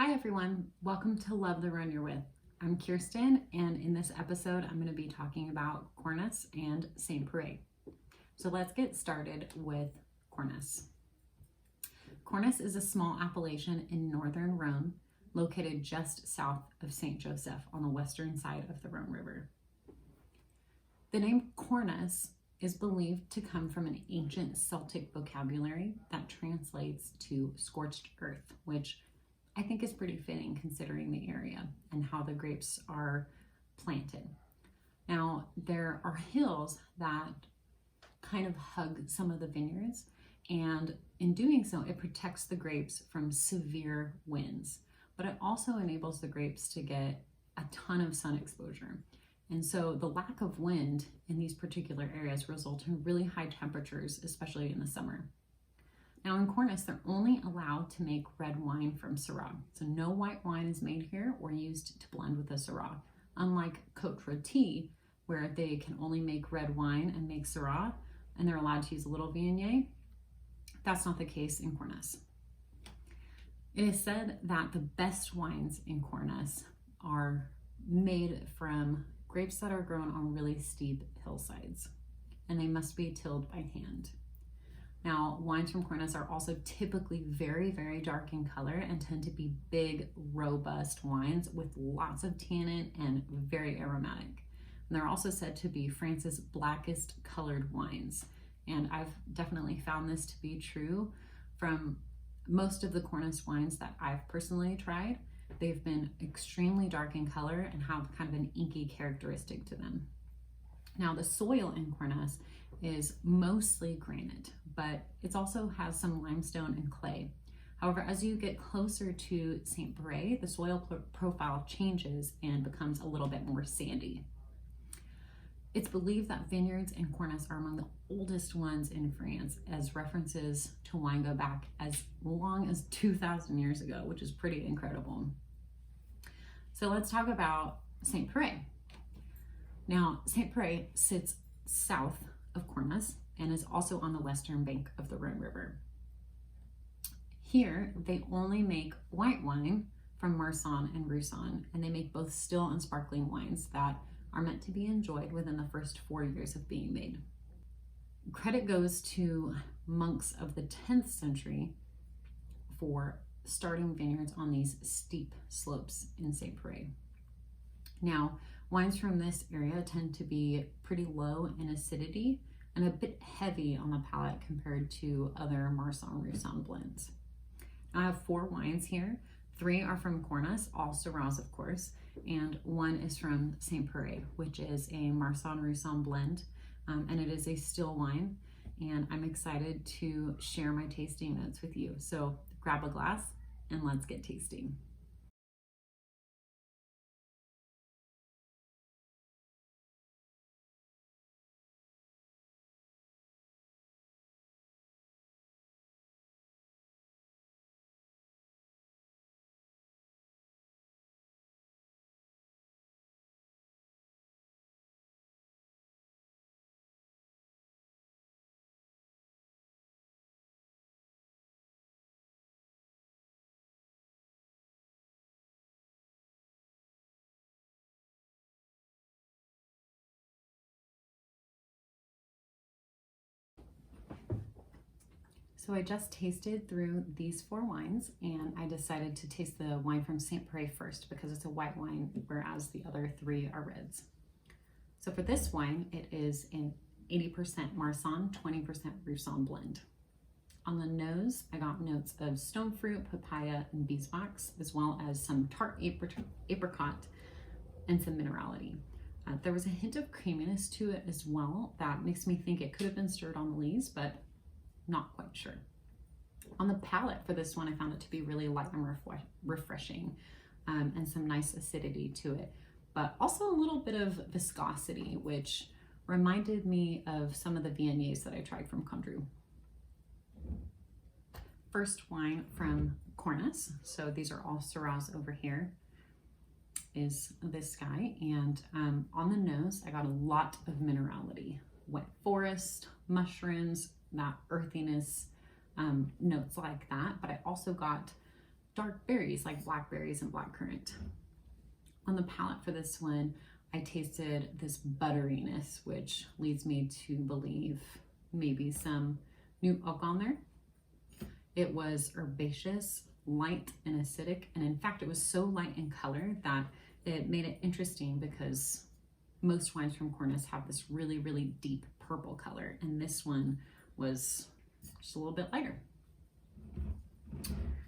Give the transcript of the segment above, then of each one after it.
Hi everyone, welcome to Love the Rhône You're With. I'm Kirsten, and in this episode I'm going to be talking about Cornas and Saint Péray. So let's get started with Cornas. Cornas is a small appellation in Northern Rhône, located just south of Saint Joseph on the western side of the Rhône River. The name Cornas is believed to come from an ancient Celtic vocabulary that translates to scorched earth, which I think is pretty fitting considering the area and how the grapes are planted. Now, there are hills that kind of hug some of the vineyards, and in doing so, it protects the grapes from severe winds, but it also enables the grapes to get a ton of sun exposure. And so the lack of wind in these particular areas result in really high temperatures, especially in the summer. Now in Cornas, they're only allowed to make red wine from Syrah. So no white wine is made here or used to blend with the Syrah. Unlike Côte Rôtie, where they can only make red wine and make Syrah, and they're allowed to use a little Viognier, that's not the case in Cornas. It is said that the best wines in Cornas are made from grapes that are grown on really steep hillsides, and they must be tilled by hand. Now, wines from Cornas are also typically very, very dark in color and tend to be big, robust wines with lots of tannin and very aromatic. And they're also said to be France's blackest colored wines. And I've definitely found this to be true from most of the Cornas wines that I've personally tried. They've been extremely dark in color and have kind of an inky characteristic to them. Now, the soil in Cornas is mostly granite, but it also has some limestone and clay. However, as you get closer to Saint Péray, the soil profile changes and becomes a little bit more sandy. It's believed that vineyards in Cornas are among the oldest ones in France, as references to wine go back as long as 2,000 years ago, which is pretty incredible. So let's talk about Saint Péray. Now, Saint Péray sits south of Cornas and is also on the western bank of the Rhône River. Here, they only make white wine from Marsanne and Roussanne, and they make both still and sparkling wines that are meant to be enjoyed within the first 4 years of being made. Credit goes to monks of the 10th century for starting vineyards on these steep slopes in Saint Péray. Now, wines from this area tend to be pretty low in acidity and a bit heavy on the palate compared to other Marsanne-Roussanne blends. I have 4 wines here. 3 are from Cornas, all Syrahs of course, and 1 is from Saint Péray, which is a Marsanne-Roussanne blend, and it is a still wine, and I'm excited to share my tasting notes with you. So grab a glass and let's get tasting. So I just tasted through these 4 wines, and I decided to taste the wine from Saint Péray first because it's a white wine, whereas the other 3 are reds. So for this wine, it is an 80% Marsanne, 20% Roussanne blend. On the nose, I got notes of stone fruit, papaya, and beeswax, as well as some tart apricot and some minerality. There was a hint of creaminess to it as well that makes me think it could have been stirred on the lees, but not quite sure. On the palate for this one, I found it to be really light and refreshing, and some nice acidity to it, but also a little bit of viscosity, which reminded me of some of the Viogniers that I tried from Condrieu. First wine from Cornas, so these are all Syrahs over here, is this guy, and on the nose, I got a lot of minerality, wet forest, mushrooms, that earthiness, notes like that, but I also got dark berries like blackberries and blackcurrant. On the palate for this one, I tasted this butteriness, which leads me to believe maybe some new oak on there. It was herbaceous, light and acidic, and in fact it was so light in color that it made it interesting because most wines from Cornas have this really, really deep purple color, and this one was just a little bit lighter.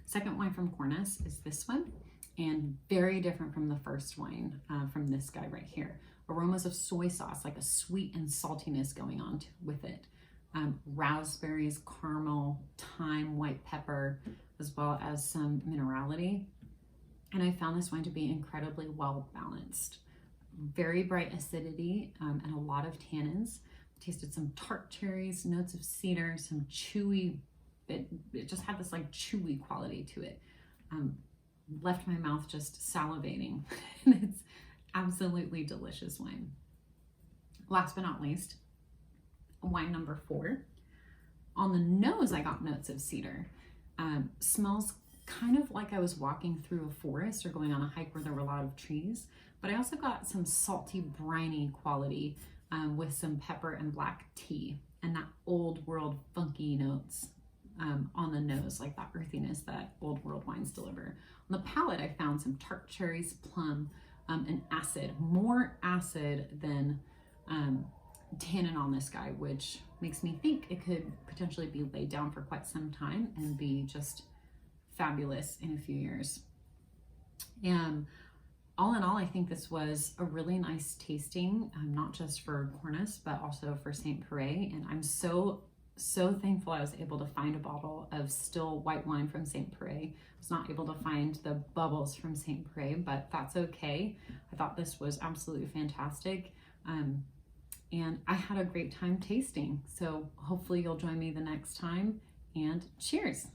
Second wine from Cornas is this one, and very different from the first wine from this guy right here. Aromas of soy sauce, like a sweet and saltiness going on with it. Raspberries, caramel, thyme, white pepper, as well as some minerality. And I found this wine to be incredibly well balanced. Very bright acidity and a lot of tannins. Tasted some tart cherries, notes of cedar, some chewy, it just had this like chewy quality to it. Left my mouth just salivating. It's absolutely delicious wine. Last but not least, wine number 4. On the nose, I got notes of cedar. Smells kind of like I was walking through a forest or going on a hike where there were a lot of trees, but I also got some salty, briny quality with some pepper and black tea, and that old world funky notes on the nose, like that earthiness that old world wines deliver. On the palate, I found some tart cherries, plum, and acid, more acid than tannin on this guy, which makes me think it could potentially be laid down for quite some time and be just fabulous in a few years. And all in all, I think this was a really nice tasting, not just for Cornas, but also for Saint Péray. And I'm so thankful I was able to find a bottle of still white wine from Saint Péray. I was not able to find the bubbles from Saint Péray, but that's okay. I thought this was absolutely fantastic. And I had a great time tasting. So hopefully you'll join me the next time, and cheers.